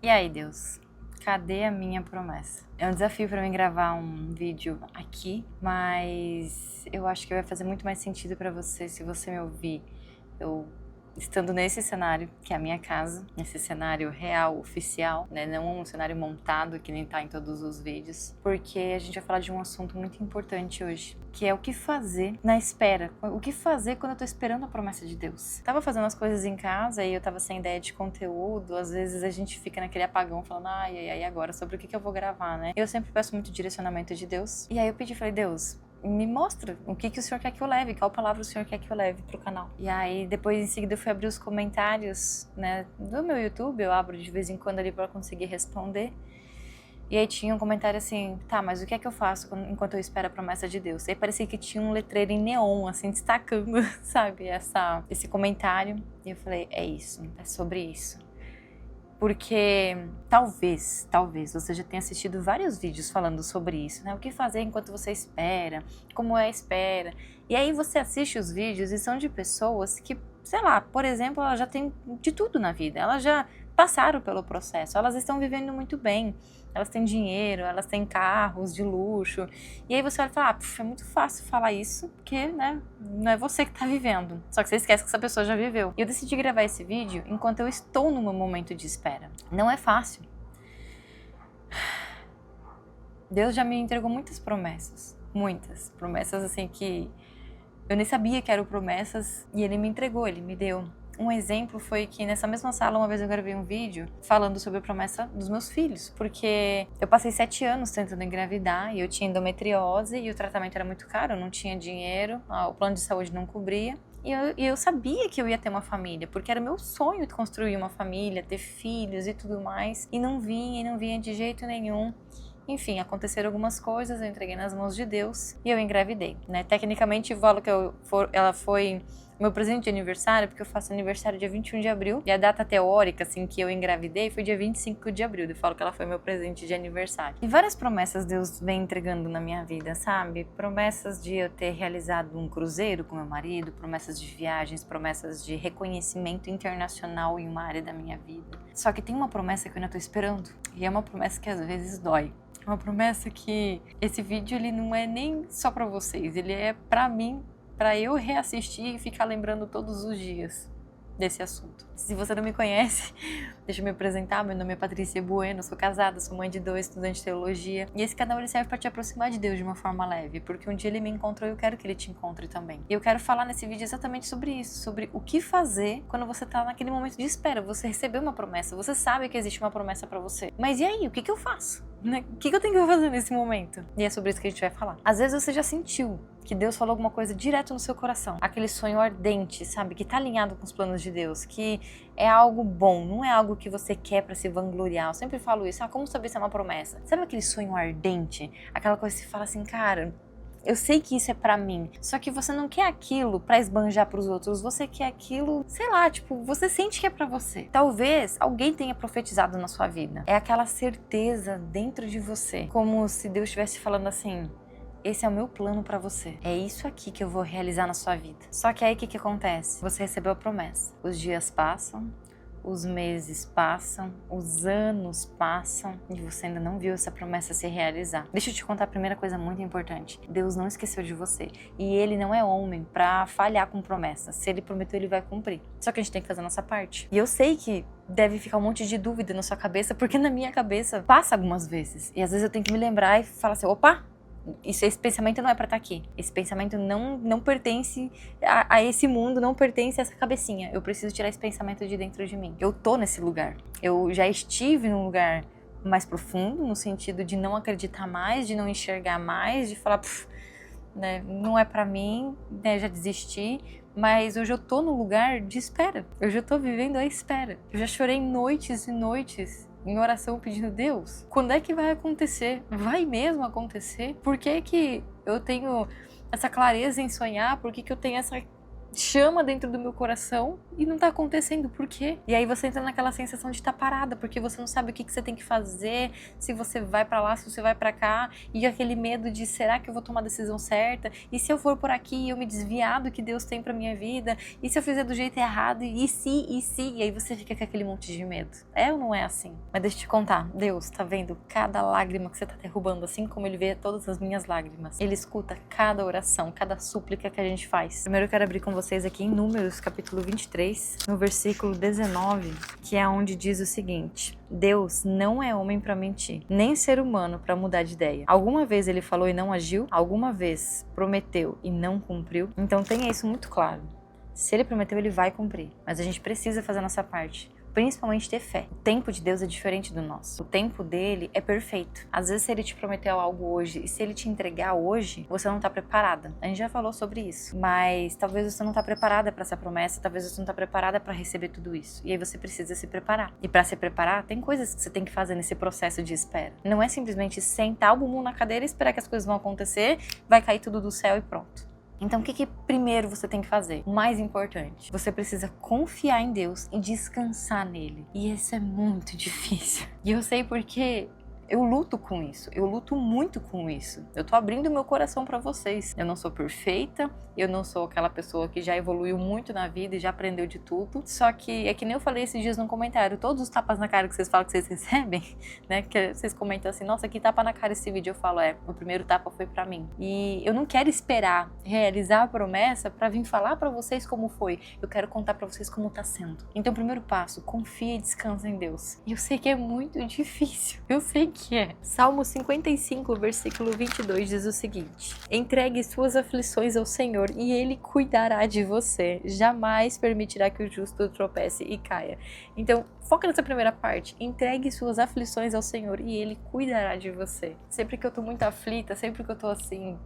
E aí, Deus? Cadê a minha promessa? É um desafio para mim gravar um vídeo aqui, mas eu acho que vai fazer muito mais sentido para você se você me ouvir eu estando nesse cenário, que é a minha casa, nesse cenário real, oficial, né? Não um cenário montado que nem tá em todos os vídeos, porque a gente vai falar de um assunto muito importante hoje, que é o que fazer na espera, o que fazer quando eu tô esperando a promessa de Deus. Tava fazendo as coisas em casa e eu tava sem ideia de conteúdo, às vezes a gente fica naquele apagão falando, ai, agora sobre o que eu vou gravar, né? Eu sempre peço muito direcionamento de Deus, e aí eu falei, Deus, me mostra o que o Senhor quer que eu leve, qual palavra o Senhor quer que eu leve pro canal. E aí, depois, em seguida, eu fui abrir os comentários, né, do meu YouTube, eu abro de vez em quando ali pra conseguir responder. E aí tinha um comentário assim, tá, mas o que é que eu faço enquanto eu espero a promessa de Deus? E aí parecia que tinha um letreiro em neon, assim, destacando, sabe, esse comentário. E eu falei, é isso, é sobre isso. Porque talvez você já tenha assistido vários vídeos falando sobre isso, né? O que fazer enquanto você espera, como é a espera. E aí você assiste os vídeos e são de pessoas que, sei lá, por exemplo, elas já têm de tudo na vida. Elas já passaram pelo processo, elas estão vivendo muito bem. Elas têm dinheiro, elas têm carros de luxo. E aí você olha e fala, é muito fácil falar isso, porque, né, não é você que tá vivendo. Só que você esquece que essa pessoa já viveu. E eu decidi gravar esse vídeo enquanto eu estou no meu momento de espera. Não é fácil. Deus já me entregou muitas promessas. Muitas. Promessas, assim, que eu nem sabia que eram promessas. E Ele me entregou, Ele me deu. Um exemplo foi que nessa mesma sala uma vez eu gravei um vídeo falando sobre a promessa dos meus filhos, porque eu passei 7 anos tentando engravidar e eu tinha endometriose e o tratamento era muito caro, eu não tinha dinheiro, o plano de saúde não cobria. E eu sabia que eu ia ter uma família, porque era meu sonho construir uma família, ter filhos e tudo mais, e não vinha de jeito nenhum. Enfim, aconteceram algumas coisas, eu entreguei nas mãos de Deus e eu engravidei, né? Tecnicamente, eu falo que ela foi meu presente de aniversário, porque eu faço aniversário dia 21 de abril, e a data teórica, assim, que eu engravidei foi dia 25 de abril, eu falo que ela foi meu presente de aniversário. E várias promessas Deus vem entregando na minha vida, sabe? Promessas de eu ter realizado um cruzeiro com meu marido, promessas de viagens, promessas de reconhecimento internacional em uma área da minha vida. Só que tem uma promessa que eu ainda tô esperando, e é uma promessa que às vezes dói. Uma promessa que esse vídeo ele não é nem só pra vocês, ele é pra mim, pra eu reassistir e ficar lembrando todos os dias desse assunto. Se você não me conhece, deixa eu me apresentar, meu nome é Patrícia Bueno, sou casada, sou mãe de 2, estudante de teologia, e esse canal ele serve pra te aproximar de Deus de uma forma leve, porque um dia ele me encontrou e eu quero que ele te encontre também. E eu quero falar nesse vídeo exatamente sobre isso, sobre o que fazer quando você tá naquele momento de espera, você recebeu uma promessa, você sabe que existe uma promessa pra você, mas e aí, o que eu faço? O que eu tenho que fazer nesse momento? E é sobre isso que a gente vai falar. Às vezes você já sentiu que Deus falou alguma coisa direto no seu coração. Aquele sonho ardente, sabe? Que tá alinhado com os planos de Deus. Que é algo bom, não é algo que você quer pra se vangloriar. Eu sempre falo isso. Como saber se é uma promessa? Sabe aquele sonho ardente? Aquela coisa que você fala assim, cara, eu sei que isso é pra mim, só que você não quer aquilo pra esbanjar pros outros, você quer aquilo, sei lá, tipo, você sente que é pra você. Talvez alguém tenha profetizado na sua vida. É aquela certeza dentro de você, como se Deus estivesse falando assim, esse é o meu plano pra você. É isso aqui que eu vou realizar na sua vida. Só que aí o que acontece? Você recebeu a promessa. Os dias passam, os meses passam, os anos passam e você ainda não viu essa promessa se realizar. Deixa eu te contar a primeira coisa muito importante. Deus não esqueceu de você. E Ele não é homem pra falhar com promessa. Se Ele prometeu, Ele vai cumprir. Só que a gente tem que fazer a nossa parte. E eu sei que deve ficar um monte de dúvida na sua cabeça, porque na minha cabeça passa algumas vezes. E às vezes eu tenho que me lembrar e falar assim, opa! Esse pensamento não é pra estar aqui. Esse pensamento não pertence a esse mundo, não pertence a essa cabecinha. Eu preciso tirar esse pensamento de dentro de mim. Eu tô nesse lugar. Eu já estive num lugar mais profundo, no sentido de não acreditar mais, de não enxergar mais, de falar, né, não é pra mim, né, já desisti. Mas hoje eu tô num lugar de espera. Hoje eu tô vivendo a espera. Eu já chorei noites e noites em oração pedindo, Deus, quando é que vai acontecer? Vai mesmo acontecer? Por que que eu tenho essa clareza em sonhar? Por que que eu tenho chama dentro do meu coração e não tá acontecendo. Por quê? E aí você entra naquela sensação de estar parada, porque você não sabe o que você tem que fazer, se você vai pra lá, se você vai pra cá, e aquele medo de será que eu vou tomar a decisão certa? E se eu for por aqui e eu me desviar do que Deus tem pra minha vida? E se eu fizer do jeito errado? E se? E aí você fica com aquele monte de medo. É ou não é assim? Mas deixa eu te contar, Deus tá vendo cada lágrima que você tá derrubando, assim como Ele vê todas as minhas lágrimas. Ele escuta cada oração, cada súplica que a gente faz. Primeiro eu quero abrir com vocês aqui em Números, capítulo 23, no versículo 19, que é onde diz o seguinte: Deus não é homem para mentir, nem ser humano para mudar de ideia. Alguma vez Ele falou e não agiu? Alguma vez prometeu e não cumpriu? Então tenha isso muito claro. Se Ele prometeu, Ele vai cumprir. Mas a gente precisa fazer a nossa parte. Principalmente ter fé. O tempo de Deus é diferente do nosso. O tempo dele é perfeito. Às vezes, se ele te prometeu algo hoje e se ele te entregar hoje, você não tá preparada. A gente já falou sobre isso. Mas talvez você não tá preparada para essa promessa, talvez você não tá preparada para receber tudo isso. E aí você precisa se preparar. E para se preparar, tem coisas que você tem que fazer nesse processo de espera. Não é simplesmente sentar o bumbum na cadeira e esperar que as coisas vão acontecer, vai cair tudo do céu e pronto. Então, o que primeiro você tem que fazer? O mais importante, você precisa confiar em Deus e descansar nele. E isso é muito difícil. E eu sei porque eu luto com isso, eu luto muito com isso. Eu tô abrindo meu coração pra vocês. Eu não sou perfeita, eu não sou aquela pessoa que já evoluiu muito na vida e já aprendeu de tudo. Só que é que nem eu falei esses dias no comentário, todos os tapas na cara que vocês falam que vocês recebem, né? Que vocês comentam assim, nossa, que tapa na cara esse vídeo. Eu falo, o primeiro tapa foi pra mim. E eu não quero esperar realizar a promessa pra vir falar pra vocês como foi. Eu quero contar pra vocês como tá sendo. Então, o primeiro passo, confia e descansa em Deus. E eu sei que é muito difícil. Eu sei que é. Salmo 55, versículo 22 diz o seguinte: entregue suas aflições ao Senhor e Ele cuidará de você. Jamais permitirá que o justo tropece e caia. Então, foca nessa primeira parte. Entregue suas aflições ao Senhor e Ele cuidará de você. Sempre que eu tô muito aflita, sempre que eu tô assim,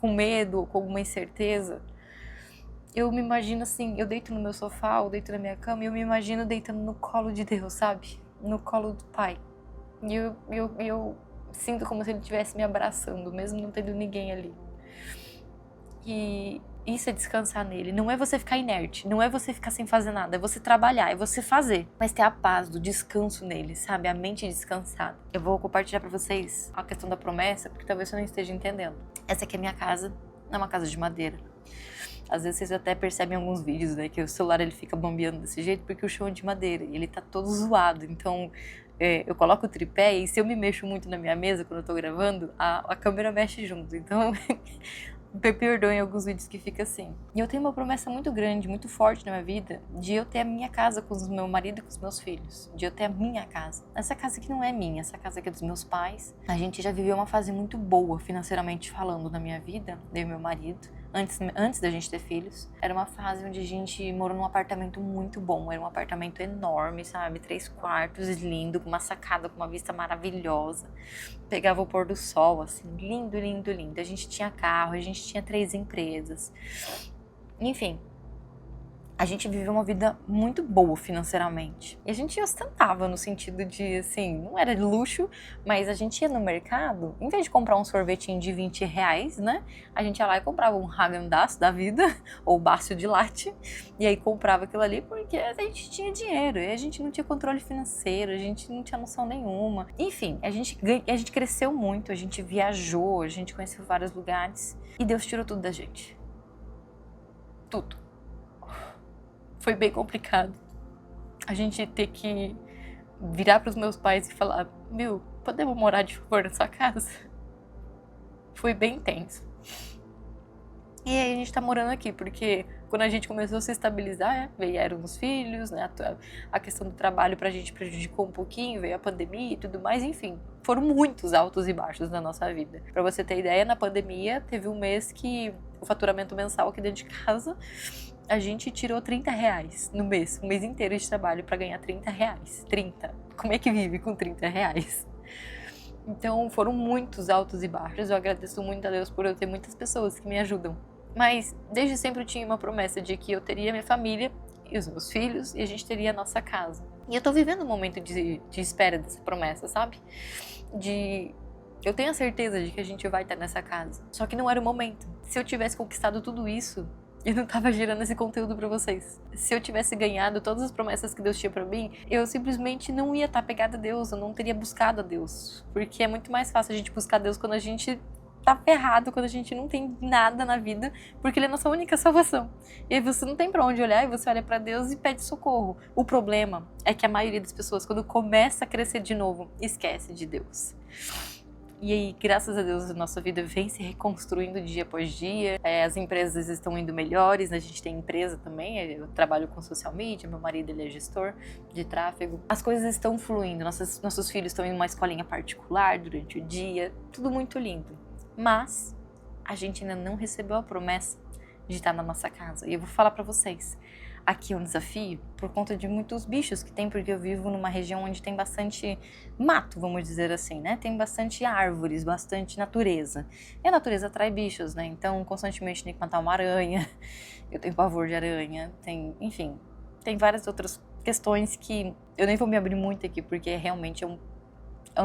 com medo, com alguma incerteza, eu me imagino assim, eu deito no meu sofá, eu deito na minha cama e eu me imagino deitando no colo de Deus, sabe? No colo do Pai. E eu sinto como se Ele estivesse me abraçando, mesmo não tendo ninguém ali. E isso é descansar nele. Não é você ficar inerte, não é você ficar sem fazer nada, é você trabalhar, é você fazer. Mas ter a paz do descanso nele, sabe? A mente descansada. Eu vou compartilhar pra vocês a questão da promessa, porque talvez você não esteja entendendo. Essa aqui é minha casa, não é uma casa de madeira. Às vezes vocês até percebem em alguns vídeos, né, que o celular ele fica bambeando desse jeito porque o chão é de madeira e ele tá todo zoado. Então eu coloco o tripé e se eu me mexo muito na minha mesa quando eu tô gravando, a câmera mexe junto. Então me perdoem alguns vídeos que fica assim. E eu tenho uma promessa muito grande, muito forte na minha vida, de eu ter a minha casa com o meu marido e com os meus filhos. De eu ter a minha casa. Essa casa que não é minha, essa casa que é dos meus pais. A gente já viveu uma fase muito boa, financeiramente falando, na minha vida, eu e meu marido. Antes da gente ter filhos, era uma fase onde a gente morou num apartamento muito bom. Era um apartamento enorme, sabe? 3 quartos, lindo, com uma sacada, com uma vista maravilhosa. Pegava o pôr do sol, assim, lindo, lindo, lindo. A gente tinha carro, a gente tinha 3 empresas. Enfim, a gente viveu uma vida muito boa financeiramente. E a gente ostentava no sentido de, assim, não era de luxo, mas a gente ia no mercado, em vez de comprar um sorvetinho de 20 reais, né? A gente ia lá e comprava um Häagen-Dazs da vida, ou Bácio de latte, e aí comprava aquilo ali porque a gente tinha dinheiro, e a gente não tinha controle financeiro, a gente não tinha noção nenhuma. Enfim, a gente cresceu muito, a gente viajou, a gente conheceu vários lugares, e Deus tirou tudo da gente. Tudo. Foi bem complicado a gente ter que virar para os meus pais e falar: meu, podemos morar de favor na sua casa? Foi bem intenso. E aí a gente tá morando aqui, porque quando a gente começou a se estabilizar, vieram os filhos, né? A questão do trabalho pra gente prejudicou um pouquinho, veio a pandemia e tudo mais, enfim. Foram muitos altos e baixos na nossa vida. Pra você ter ideia, na pandemia teve um mês que o faturamento mensal aqui dentro de casa, a gente tirou 30 reais no mês, um mês inteiro de trabalho pra ganhar 30 reais. 30. Como é que vive com 30 reais? Então foram muitos altos e baixos. Eu agradeço muito a Deus por eu ter muitas pessoas que me ajudam. Mas desde sempre eu tinha uma promessa de que eu teria minha família e os meus filhos e a gente teria a nossa casa. E eu tô vivendo um momento de espera dessa promessa, sabe? Eu tenho a certeza de que a gente vai estar nessa casa. Só que não era o momento. Se eu tivesse conquistado tudo isso eu não tava gerando esse conteúdo pra vocês. Se eu tivesse ganhado todas as promessas que Deus tinha pra mim, eu simplesmente não ia estar pegada a Deus, eu não teria buscado a Deus. Porque é muito mais fácil a gente buscar Deus quando a gente tá ferrado, quando a gente não tem nada na vida, porque Ele é a nossa única salvação. E aí você não tem pra onde olhar, e você olha pra Deus e pede socorro. O problema é que a maioria das pessoas, quando começa a crescer de novo, esquece de Deus. E aí, graças a Deus, a nossa vida vem se reconstruindo dia após dia. As empresas estão indo melhores, a gente tem empresa também, eu trabalho com social media, meu marido ele é gestor de tráfego. As coisas estão fluindo, nossos filhos estão em uma escolinha particular durante o dia, tudo muito lindo. Mas a gente ainda não recebeu a promessa de estar na nossa casa. E eu vou falar pra vocês, aqui é um desafio por conta de muitos bichos que tem, porque eu vivo numa região onde tem bastante mato, vamos dizer assim, né? Tem bastante árvores, bastante natureza. E a natureza atrai bichos, né? Então, constantemente tem que matar uma aranha. Eu tenho pavor de aranha. Enfim, tem várias outras questões que eu nem vou me abrir muito aqui, porque realmente é um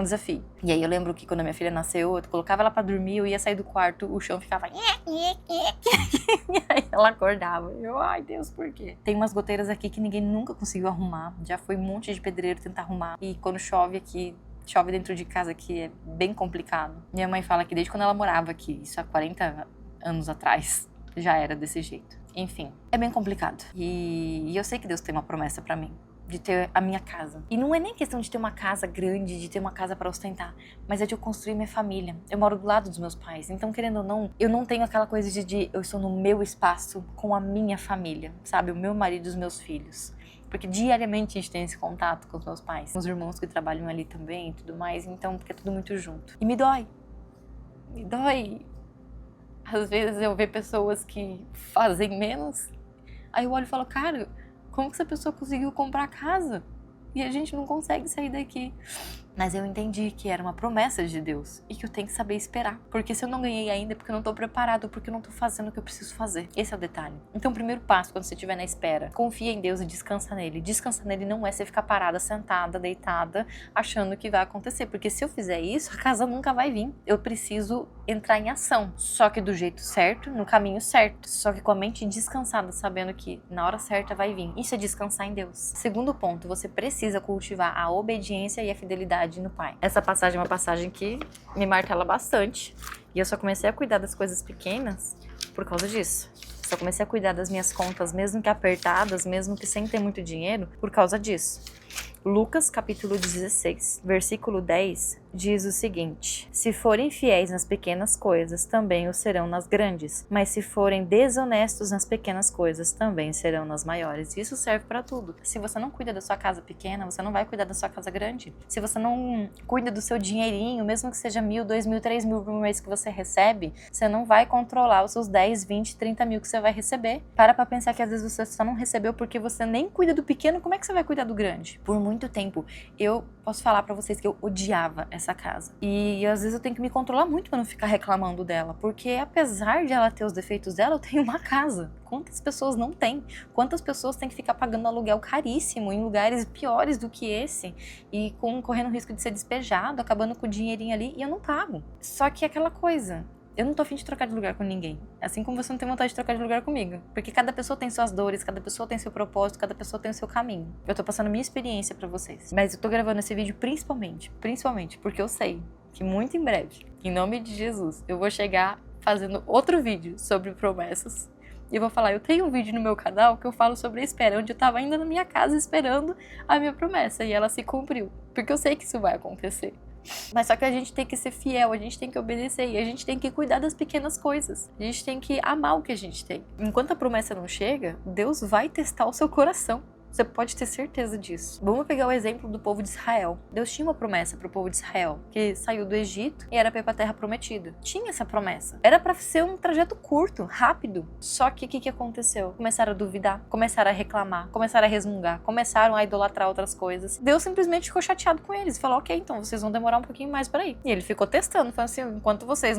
desafio. E aí eu lembro que quando a minha filha nasceu, eu colocava ela pra dormir, eu ia sair do quarto, o chão ficava... E aí ela acordava. Eu, ai Deus, por quê? Tem umas goteiras aqui que ninguém nunca conseguiu arrumar. Já foi um monte de pedreiro tentar arrumar. E quando chove aqui, chove dentro de casa aqui, é bem complicado. Minha mãe fala que desde quando ela morava aqui, isso há 40 anos atrás, já era desse jeito. Enfim, é bem complicado. E eu sei que Deus tem uma promessa pra mim, de ter a minha casa. E não é nem questão de ter uma casa grande, de ter uma casa para ostentar, mas é de eu construir minha família. Eu moro do lado dos meus pais, então querendo ou não, eu não tenho aquela coisa de eu estou no meu espaço com a minha família, sabe? O meu marido e os meus filhos. Porque diariamente a gente tem esse contato com os meus pais, com os irmãos que trabalham ali também e tudo mais, então porque é tudo muito junto. E me dói. Me dói. Às vezes eu vejo pessoas que fazem menos, aí eu olho e falo, cara, como que essa pessoa conseguiu comprar casa? E a gente não consegue sair daqui. Mas eu entendi que era uma promessa de Deus e que eu tenho que saber esperar. Porque se eu não ganhei ainda é porque eu não tô preparado, porque eu não tô fazendo o que eu preciso fazer. Esse é o detalhe. Então o primeiro passo, quando você estiver na espera, confia em Deus e descansa nele. Descansar nele não é você ficar parada, sentada, deitada, achando que vai acontecer. Porque se eu fizer isso, a casa nunca vai vir. Eu preciso entrar em ação. Só que do jeito certo, no caminho certo. Só que com a mente descansada, sabendo que na hora certa vai vir. Isso é descansar em Deus. Segundo ponto, você precisa cultivar a obediência e a fidelidade no Pai. Essa passagem é uma passagem que me martela bastante. E eu só comecei a cuidar das coisas pequenas por causa disso. Só comecei a cuidar das minhas contas, mesmo que apertadas, mesmo que sem ter muito dinheiro, por causa disso. Lucas, capítulo 16, versículo 10, diz o seguinte: se forem fiéis nas pequenas coisas, também o serão nas grandes. Mas se forem desonestos nas pequenas coisas, também serão nas maiores. Isso serve para tudo. Se você não cuida da sua casa pequena, você não vai cuidar da sua casa grande. Se você não cuida do seu dinheirinho, mesmo que seja 1.000, 2.000, 3.000 por mês que você recebe, você não vai controlar os seus 10, 20, 30 mil que você vai receber. Para pra pensar que às vezes você só não recebeu porque você nem cuida do pequeno, como é que você vai cuidar do grande? Por muito tempo, eu posso falar pra vocês que eu odiava essa casa. E às vezes eu tenho que me controlar muito pra não ficar reclamando dela, porque apesar de ela ter os defeitos dela, eu tenho uma casa. Quantas pessoas não têm? Quantas pessoas têm que ficar pagando aluguel caríssimo em lugares piores do que esse e correndo o risco de ser despejado, acabando com o dinheirinho ali, e eu não pago. Só que é aquela coisa, eu não tô a fim de trocar de lugar com ninguém. Assim como você não tem vontade de trocar de lugar comigo. Porque cada pessoa tem suas dores, cada pessoa tem seu propósito, cada pessoa tem o seu caminho. Eu tô passando minha experiência pra vocês. Mas eu tô gravando esse vídeo principalmente porque eu sei que muito em breve, em nome de Jesus, eu vou chegar fazendo outro vídeo sobre promessas. E eu vou falar, eu tenho um vídeo no meu canal que eu falo sobre a espera, onde eu tava ainda na minha casa esperando a minha promessa. E ela se cumpriu. Porque eu sei que isso vai acontecer. Mas só que a gente tem que ser fiel, a gente tem que obedecer e a gente tem que cuidar das pequenas coisas. A gente tem que amar o que a gente tem. Enquanto a promessa não chega, Deus vai testar o seu coração. Você pode ter certeza disso. Vamos pegar o exemplo do povo de Israel. Deus tinha uma promessa para o povo de Israel, que saiu do Egito e era para ir para a Terra Prometida. Tinha essa promessa. Era para ser um trajeto curto, rápido. Só que o que aconteceu? Começaram a duvidar, começaram a reclamar, começaram a resmungar, começaram a idolatrar outras coisas. Deus simplesmente ficou chateado com eles. Falou, ok, então vocês vão demorar um pouquinho mais para ir. E ele ficou testando, falando assim, enquanto vocês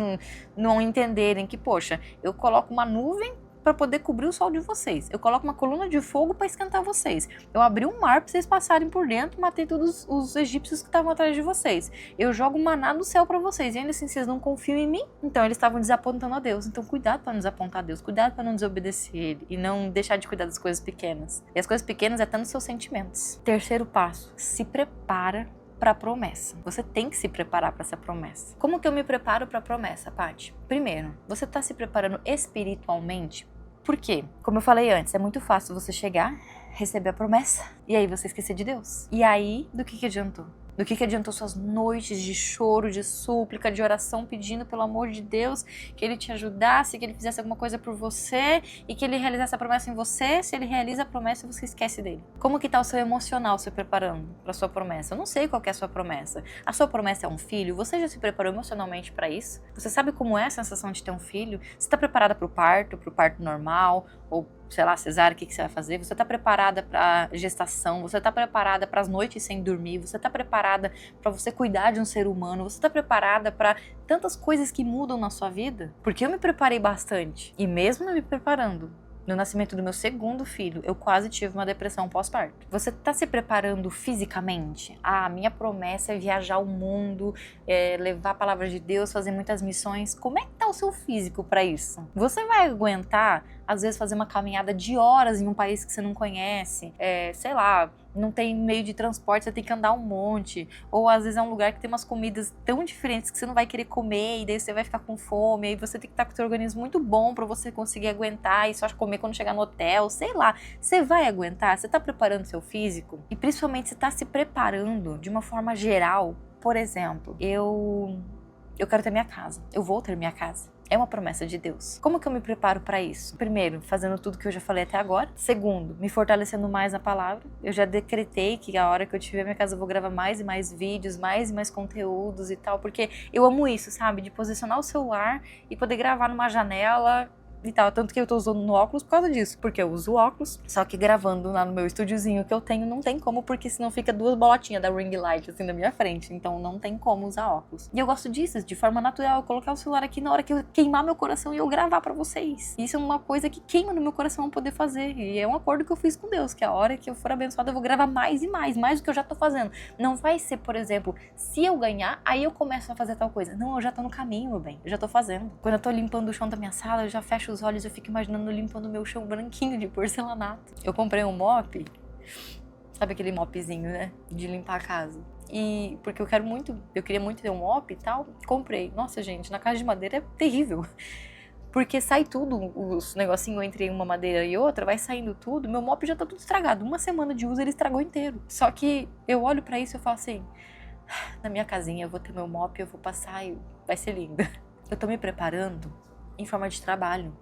não entenderem que, poxa, eu coloco uma nuvem para poder cobrir o sol de vocês. Eu coloco uma coluna de fogo para esquentar vocês. Eu abri um mar para vocês passarem por dentro, matei todos os egípcios que estavam atrás de vocês. Eu jogo maná do céu para vocês. E ainda assim vocês não confiam em mim? Então eles estavam desapontando a Deus. Então cuidado para não desapontar a Deus. Cuidado para não desobedecer Ele. E não deixar de cuidar das coisas pequenas. E as coisas pequenas é tanto seus sentimentos. Terceiro passo. Se prepara para a promessa. Você tem que se preparar para essa promessa. Como que eu me preparo para a promessa, Paty? Primeiro, você está se preparando espiritualmente. Por quê? Como eu falei antes, é muito fácil você chegar, receber a promessa e aí você esquecer de Deus. E aí, do que adiantou? Do que adiantou suas noites de choro, de súplica, de oração, pedindo pelo amor de Deus que Ele te ajudasse, que Ele fizesse alguma coisa por você e que Ele realizasse a promessa em você? Se Ele realiza a promessa, você esquece dele. Como que tá o seu emocional se preparando para sua promessa? Eu não sei qual que é a sua promessa. A sua promessa é um filho? Você já se preparou emocionalmente para isso? Você sabe como é a sensação de ter um filho? Você está preparada para o parto normal? Ou, sei lá, cesárea, o que você vai fazer? Você está preparada para gestação? Você está preparada para as noites sem dormir? Você está preparada para você cuidar de um ser humano? Você está preparada para tantas coisas que mudam na sua vida? Porque eu me preparei bastante. E mesmo me preparando, no nascimento do meu segundo filho, eu quase tive uma depressão pós-parto. Você está se preparando fisicamente? A minha promessa é viajar o mundo, levar a palavra de Deus, fazer muitas missões. Como é que tá o seu físico para isso? Você vai aguentar, às vezes, fazer uma caminhada de horas em um país que você não conhece? Sei lá, não tem meio de transporte, você tem que andar um monte. Ou às vezes é um lugar que tem umas comidas tão diferentes que você não vai querer comer e daí você vai ficar com fome. Aí você tem que estar com o seu organismo muito bom para você conseguir aguentar e só comer quando chegar no hotel. Sei lá, você vai aguentar? Você tá preparando seu físico? E principalmente você tá se preparando de uma forma geral. Por exemplo, eu quero ter minha casa. Eu vou ter minha casa. É uma promessa de Deus. Como que eu me preparo para isso? Primeiro, fazendo tudo que eu já falei até agora. Segundo, me fortalecendo mais na palavra. Eu já decretei que a hora que eu tiver minha casa eu vou gravar mais e mais vídeos, mais e mais conteúdos e tal, porque eu amo isso, sabe? De posicionar o celular e poder gravar numa janela e tal, tanto que eu tô usando no óculos por causa disso, porque eu uso óculos, só que gravando lá no meu estúdiozinho que eu tenho, não tem como, porque senão fica duas bolotinhas da ring light assim na minha frente, então não tem como usar óculos. E eu gosto disso, de forma natural, eu colocar o celular aqui na hora que eu queimar meu coração e eu gravar pra vocês. Isso é uma coisa que queima no meu coração poder fazer, e é um acordo que eu fiz com Deus, que a hora que eu for abençoada eu vou gravar mais e mais do que eu já tô fazendo. Não vai ser, por exemplo, se eu ganhar, aí eu começo a fazer tal coisa. Não, eu já tô no caminho, meu bem, eu já tô fazendo. Quando eu tô limpando o chão da minha sala, eu já fecho os olhos, eu fico imaginando limpando o meu chão branquinho de porcelanato. Eu comprei um mop, sabe aquele mopzinho, né? De limpar a casa. E porque eu queria muito ter um mop e tal, comprei. Nossa, gente, na casa de madeira é terrível. Porque sai tudo, os negocinhos entre uma madeira e outra, vai saindo tudo. Meu mop já tá tudo estragado. Uma semana de uso ele estragou inteiro. Só que eu olho pra isso e eu falo assim, na minha casinha eu vou ter meu mop, eu vou passar e vai ser lindo. Eu tô me preparando em forma de trabalho.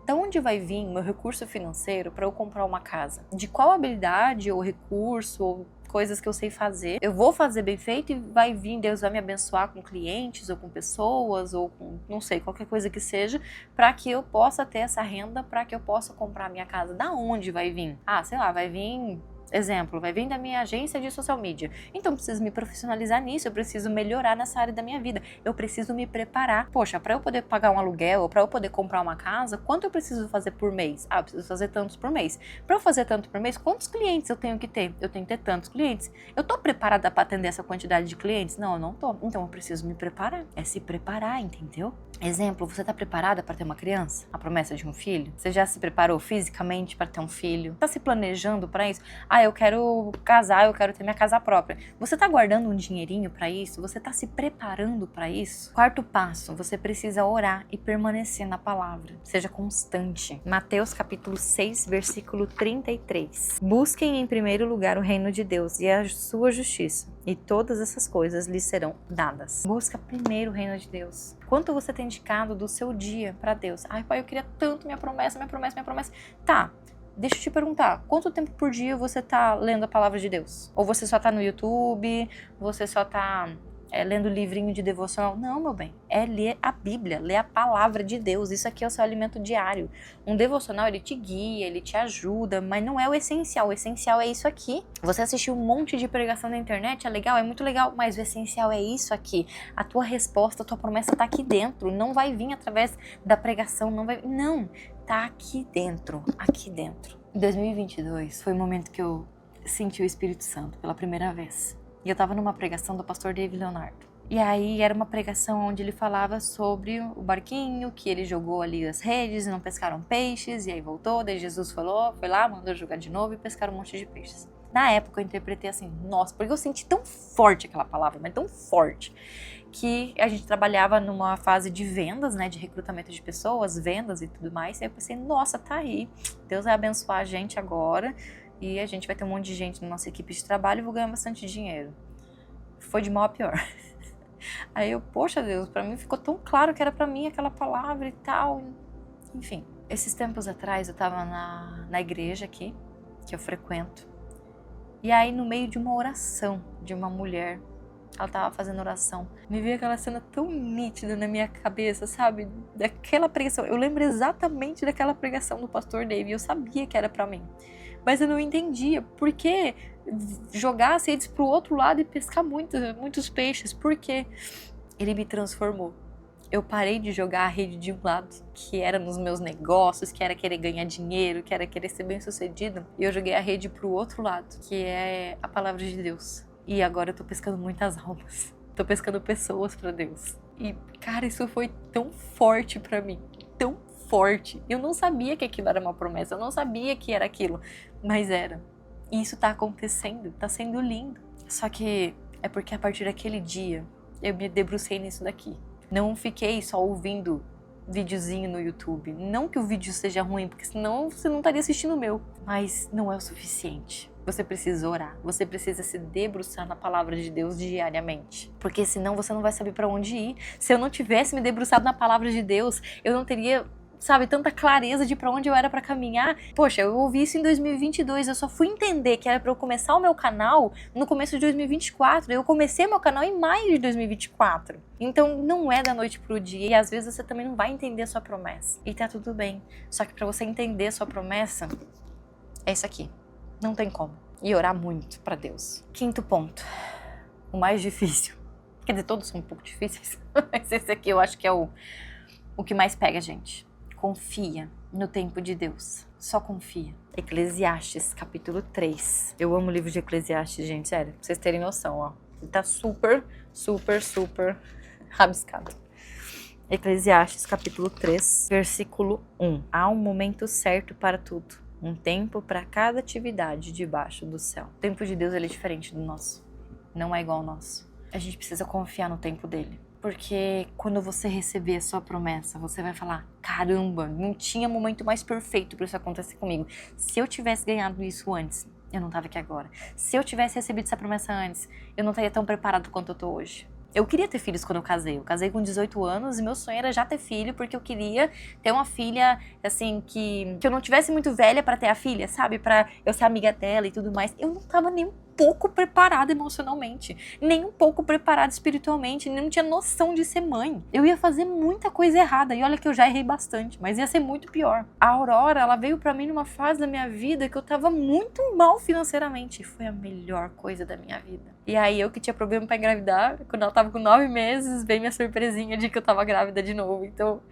Da onde vai vir meu recurso financeiro para eu comprar uma casa? De qual habilidade ou recurso ou coisas que eu sei fazer? Eu vou fazer bem feito e vai vir, Deus vai me abençoar com clientes ou com pessoas ou com, não sei, qualquer coisa que seja, para que eu possa ter essa renda, para que eu possa comprar a minha casa. Da onde vai vir? Ah, sei lá, vai vir... Exemplo, vai vir da minha agência de social media. Então eu preciso me profissionalizar nisso, eu preciso melhorar nessa área da minha vida. Eu preciso me preparar. Poxa, para eu poder pagar um aluguel ou para eu poder comprar uma casa, quanto eu preciso fazer por mês? Ah, eu preciso fazer tantos por mês. Para eu fazer tanto por mês, quantos clientes eu tenho que ter? Eu tenho que ter tantos clientes. Eu tô preparada para atender essa quantidade de clientes? Não, eu não tô. Então eu preciso me preparar. É se preparar, entendeu? Exemplo, você tá preparada para ter uma criança? A promessa de um filho? Você já se preparou fisicamente para ter um filho? Tá se planejando para isso? Ah, eu quero casar, eu quero ter minha casa própria. Você tá guardando um dinheirinho para isso? Você tá se preparando para isso? Quarto passo, você precisa orar e permanecer na palavra. Seja constante. Mateus capítulo 6, versículo 33. Busquem em primeiro lugar o reino de Deus e a sua justiça, e todas essas coisas lhes serão dadas. Busca primeiro o reino de Deus. Quanto você tem dedicado do seu dia para Deus? Ai, pai, eu queria tanto minha promessa. Tá, deixa eu te perguntar, quanto tempo por dia você tá lendo a palavra de Deus? Ou você só tá no YouTube, você só tá lendo livrinho de devocional? Não, meu bem, é ler a Bíblia, ler a palavra de Deus. Isso aqui é o seu alimento diário. Um devocional, ele te guia, ele te ajuda, mas não é o essencial. O essencial é isso aqui. Você assistiu um monte de pregação na internet, é legal, é muito legal, mas o essencial é isso aqui. A tua resposta, a tua promessa tá aqui dentro, não vai vir através da pregação, não. tá aqui dentro, aqui dentro. Em 2022 foi o momento que eu senti o Espírito Santo pela primeira vez. E eu tava numa pregação do pastor David Leonardo. E aí era uma pregação onde ele falava sobre o barquinho, que ele jogou ali as redes e não pescaram peixes, e aí voltou, daí Jesus falou, foi lá, mandou jogar de novo e pescaram um monte de peixes. Na época eu interpretei assim, nossa, porque eu senti tão forte aquela palavra, mas tão forte, que a gente trabalhava numa fase de vendas, né, de recrutamento de pessoas, vendas e tudo mais, e aí eu pensei, nossa, tá aí, Deus vai abençoar a gente agora, e a gente vai ter um monte de gente na nossa equipe de trabalho e vou ganhar bastante dinheiro. Foi de mal a pior. Aí eu, poxa Deus, pra mim ficou tão claro que era pra mim aquela palavra e tal. Enfim, esses tempos atrás eu tava na igreja aqui, que eu frequento. E aí no meio de uma oração de uma mulher, ela tava fazendo oração, me veio aquela cena tão nítida na minha cabeça, sabe? Daquela pregação, eu lembro exatamente daquela pregação do pastor David, eu sabia que era pra mim. Mas eu não entendia por que jogar as redes pro outro lado e pescar muitos peixes. Por quê? Ele me transformou. Eu parei de jogar a rede de um lado, que era nos meus negócios, que era querer ganhar dinheiro, que era querer ser bem sucedido. E eu joguei a rede pro outro lado, que é a palavra de Deus. E agora eu tô pescando muitas almas. Tô pescando pessoas pra Deus. E, cara, isso foi tão forte pra mim. Tão forte. Eu não sabia que aquilo era uma promessa. Eu não sabia que era aquilo. Mas era. E isso tá acontecendo. Tá sendo lindo. Só que é porque a partir daquele dia eu me debrucei nisso daqui. Não fiquei só ouvindo videozinho no YouTube. Não que o vídeo seja ruim, porque senão você não estaria assistindo o meu. Mas não é o suficiente. Você precisa orar. Você precisa se debruçar na palavra de Deus diariamente. Porque senão você não vai saber para onde ir. Se eu não tivesse me debruçado na palavra de Deus, eu não teria, sabe, tanta clareza de pra onde eu era pra caminhar. Poxa, eu ouvi isso em 2022, eu só fui entender que era pra eu começar o meu canal no começo de 2024. Eu comecei meu canal em maio de 2024. Então não é da noite pro dia e às vezes você também não vai entender a sua promessa. E tá tudo bem. Só que pra você entender a sua promessa, é isso aqui. Não tem como. E orar muito pra Deus. Quinto ponto. O mais difícil. Quer dizer, todos são um pouco difíceis. Mas esse aqui eu acho que é o que mais pega a gente. Confia no tempo de Deus. Só confia. Eclesiastes, capítulo 3. Eu amo o livro de Eclesiastes, gente, sério. Pra vocês terem noção, ó. Ele tá super rabiscado. Eclesiastes, capítulo 3, versículo 1. Há um momento certo para tudo. Um tempo para cada atividade debaixo do céu. O tempo de Deus ele é diferente do nosso. Não é igual ao nosso. A gente precisa confiar no tempo dele. Porque quando você receber a sua promessa, você vai falar, caramba, não tinha momento mais perfeito para isso acontecer comigo. Se eu tivesse ganhado isso antes, eu não tava aqui agora. Se eu tivesse recebido essa promessa antes, eu não estaria tão preparado quanto eu tô hoje. Eu queria ter filhos quando eu casei. Eu casei com 18 anos e meu sonho era já ter filho, porque eu queria ter uma filha, assim, que eu não tivesse muito velha pra ter a filha, sabe? Pra eu ser amiga dela e tudo mais. Eu não tava nem um pouco preparada emocionalmente, nem um pouco preparada espiritualmente, nem não tinha noção de ser mãe. Eu ia fazer muita coisa errada e olha que eu já errei bastante, mas ia ser muito pior. A Aurora, ela veio pra mim numa fase da minha vida que eu tava muito mal financeiramente e foi a melhor coisa da minha vida. E aí eu que tinha problema pra engravidar, quando ela tava com 9 meses, veio minha surpresinha de que eu tava grávida de novo. Então,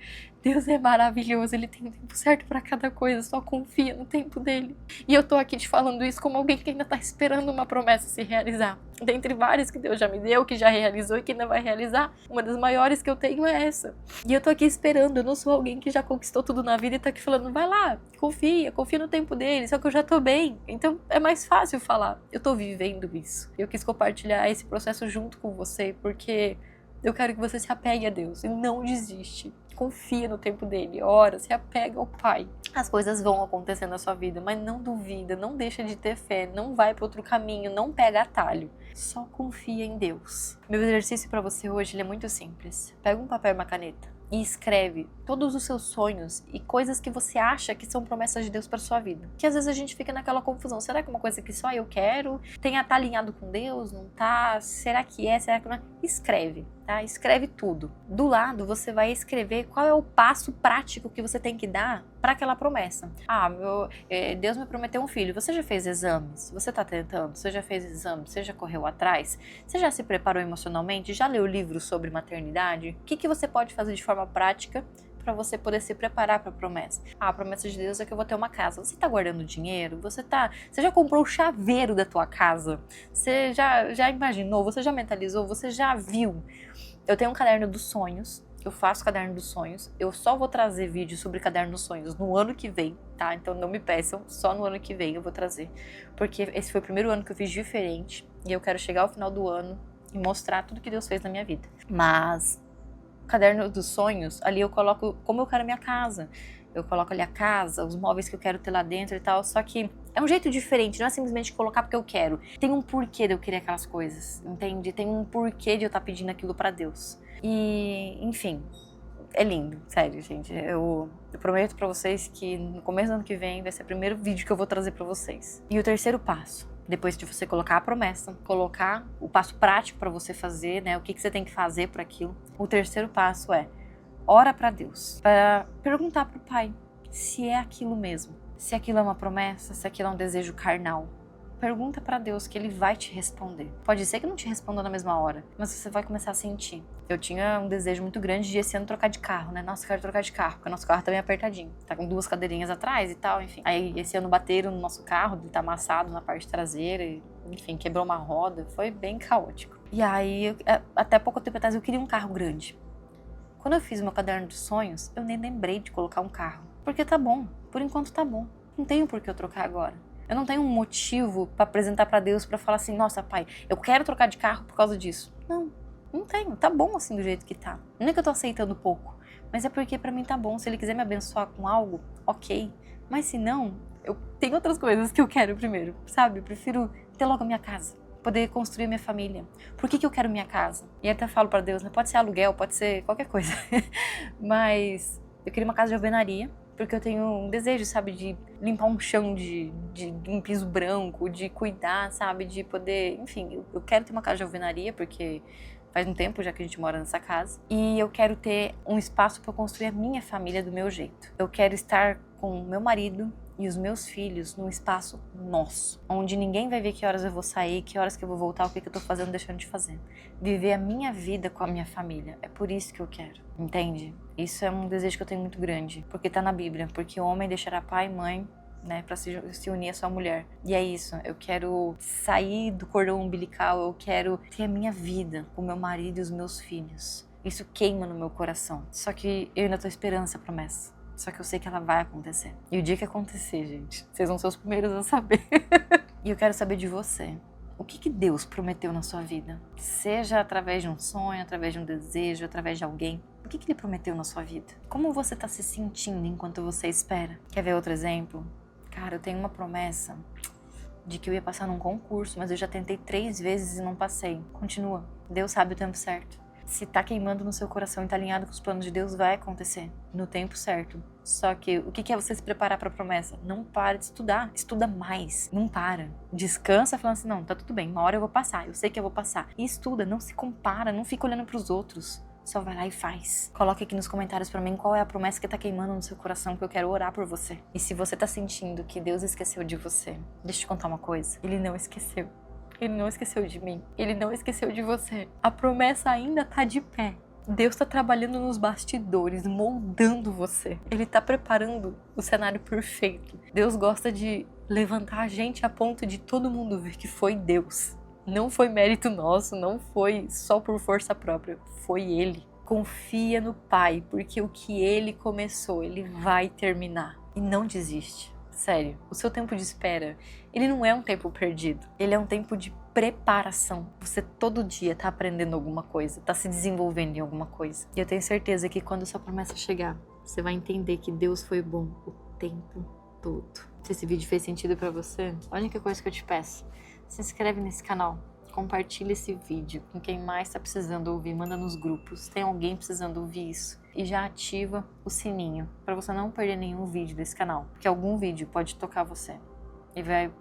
Deus é maravilhoso, Ele tem o tempo certo pra cada coisa, só confia no tempo dele. E eu tô aqui te falando isso como alguém que ainda tá esperando uma promessa se realizar. Dentre várias que Deus já me deu, que já realizou e que ainda vai realizar, uma das maiores que eu tenho é essa. E eu tô aqui esperando, eu não sou alguém que já conquistou tudo na vida e tá aqui falando, vai lá, confia no tempo dele, só que eu já tô bem. Então é mais fácil falar, eu tô vivendo isso. Eu quis compartilhar esse processo junto com você, porque eu quero que você se apegue a Deus e não desiste. Confia no tempo dele, ora, se apega ao Pai. As coisas vão acontecer na sua vida, mas não duvida, não deixa de ter fé, não vai para outro caminho, não pega atalho. Só confia em Deus. Meu exercício para você hoje ele é muito simples. Pega um papel e uma caneta e escreve todos os seus sonhos e coisas que você acha que são promessas de Deus para sua vida. Que às vezes a gente fica naquela confusão. Será que é uma coisa que só eu quero? Tá alinhado com Deus? Não tá? Será que é? Será que não é? Escreve, tá? Escreve tudo. Do lado você vai escrever qual é o passo prático que você tem que dar para aquela promessa. Deus me prometeu um filho. Você já fez exames? Você tá tentando? Você já fez exames? Você já correu atrás? Você já se preparou emocionalmente? Já leu livros sobre maternidade? O que você pode fazer de forma prática para você poder se preparar para a promessa. A promessa de Deus é que eu vou ter uma casa. Você tá guardando dinheiro? Você já comprou o chaveiro da tua casa? Você já imaginou? Você já mentalizou? Você já viu? Eu tenho um caderno dos sonhos. Eu faço caderno dos sonhos. Eu só vou trazer vídeo sobre caderno dos sonhos no ano que vem, tá? Então não me peçam, só no ano que vem eu vou trazer. Porque esse foi o primeiro ano que eu fiz diferente. E eu quero chegar ao final do ano e mostrar tudo que Deus fez na minha vida. Mas o caderno dos sonhos, ali eu coloco como eu quero a minha casa. Eu coloco ali a casa, os móveis que eu quero ter lá dentro e tal. Só que é um jeito diferente, não é simplesmente colocar porque eu quero. Tem um porquê de eu querer aquelas coisas, entende? Tem um porquê de eu estar pedindo aquilo pra Deus. E, enfim, é lindo, sério, gente. Eu prometo pra vocês que no começo do ano que vem vai ser o primeiro vídeo que eu vou trazer pra vocês. E o terceiro passo, depois de você colocar a promessa, colocar o passo prático pra você fazer, né? O que você tem que fazer para aquilo. O terceiro passo é ora pra Deus, para perguntar pro Pai se é aquilo mesmo. Se aquilo é uma promessa, se aquilo é um desejo carnal. Pergunta pra Deus que Ele vai te responder. Pode ser que não te responda na mesma hora, mas você vai começar a sentir. Eu tinha um desejo muito grande de esse ano trocar de carro, né? Nossa, eu quero trocar de carro, porque o nosso carro tá bem apertadinho. Tá com 2 cadeirinhas atrás e tal, enfim. Aí esse ano bateram no nosso carro, ele tá amassado na parte traseira, e, enfim, quebrou uma roda. Foi bem caótico. E aí, até pouco tempo atrás, eu queria um carro grande. Quando eu fiz meu caderno de sonhos, eu nem lembrei de colocar um carro. Porque tá bom, por enquanto tá bom. Não tenho por que eu trocar agora. Eu não tenho um motivo pra apresentar pra Deus pra falar assim, nossa, Pai, eu quero trocar de carro por causa disso. Não tenho. Tá bom assim do jeito que tá. Não é que eu tô aceitando pouco, mas é porque pra mim tá bom. Se Ele quiser me abençoar com algo, ok. Mas se não, eu tenho outras coisas que eu quero primeiro, sabe? Eu prefiro ter logo a minha casa, poder construir a minha família. Por que eu quero minha casa? E até falo pra Deus, né? Pode ser aluguel, pode ser qualquer coisa. Mas eu queria uma casa de alvenaria, porque eu tenho um desejo, sabe, de limpar um chão de um piso branco, de cuidar, sabe, de poder, enfim, eu quero ter uma casa de alvenaria, porque faz um tempo já que a gente mora nessa casa, e eu quero ter um espaço para construir a minha família do meu jeito. Eu quero estar com o meu marido e os meus filhos num espaço nosso, onde ninguém vai ver que horas eu vou sair, que horas que eu vou voltar, o que eu tô fazendo, deixando de fazer. Viver a minha vida com a minha família. É por isso que eu quero, entende? Isso é um desejo que eu tenho muito grande, porque tá na Bíblia, porque o homem deixará pai e mãe, né, pra se unir a sua mulher. E é isso, eu quero sair do cordão umbilical, eu quero ter a minha vida com meu marido e os meus filhos. Isso queima no meu coração. Só que eu ainda tô esperando essa promessa. Só que eu sei que ela vai acontecer. E o dia que acontecer, gente, vocês vão ser os primeiros a saber. E eu quero saber de você. O que Deus prometeu na sua vida? Seja através de um sonho, através de um desejo, através de alguém. O que Ele prometeu na sua vida? Como você tá se sentindo enquanto você espera? Quer ver outro exemplo? Cara, eu tenho uma promessa de que eu ia passar num concurso, mas eu já tentei 3 vezes e não passei. Continua. Deus sabe o tempo certo. Se tá queimando no seu coração e tá alinhado com os planos de Deus, vai acontecer no tempo certo. Só que o que é você se preparar pra promessa? Não para de estudar, estuda mais, não para. Descansa falando assim, não, tá tudo bem, uma hora eu vou passar, eu sei que eu vou passar. E estuda, não se compara, não fica olhando pros outros. Só vai lá e faz. Coloque aqui nos comentários pra mim qual é a promessa que tá queimando no seu coração, que eu quero orar por você. E se você tá sentindo que Deus esqueceu de você, deixa eu te contar uma coisa, Ele não esqueceu. Ele não esqueceu de mim. Ele não esqueceu de você. A promessa ainda tá de pé. Deus tá trabalhando nos bastidores, moldando você. Ele tá preparando o cenário perfeito. Deus gosta de levantar a gente a ponto de todo mundo ver que foi Deus. Não foi mérito nosso, não foi só por força própria. Foi Ele. Confia no Pai, porque o que Ele começou, Ele vai terminar. E não desiste. Sério, o seu tempo de espera, ele não é um tempo perdido. Ele é um tempo de preparação. Você todo dia tá aprendendo alguma coisa, tá se desenvolvendo em alguma coisa. E eu tenho certeza que quando sua promessa chegar, você vai entender que Deus foi bom o tempo todo. Se esse vídeo fez sentido pra você, a única coisa que eu te peço, se inscreve nesse canal. Compartilha esse vídeo com quem mais tá precisando ouvir, manda nos grupos. Tem alguém precisando ouvir isso. E já ativa o sininho para você não perder nenhum vídeo desse canal. Porque algum vídeo pode tocar você e vai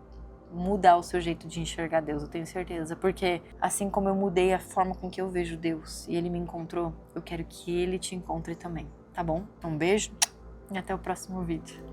mudar o seu jeito de enxergar Deus, eu tenho certeza. Porque assim como eu mudei a forma com que eu vejo Deus e Ele me encontrou, eu quero que Ele te encontre também, tá bom? Um beijo e até o próximo vídeo.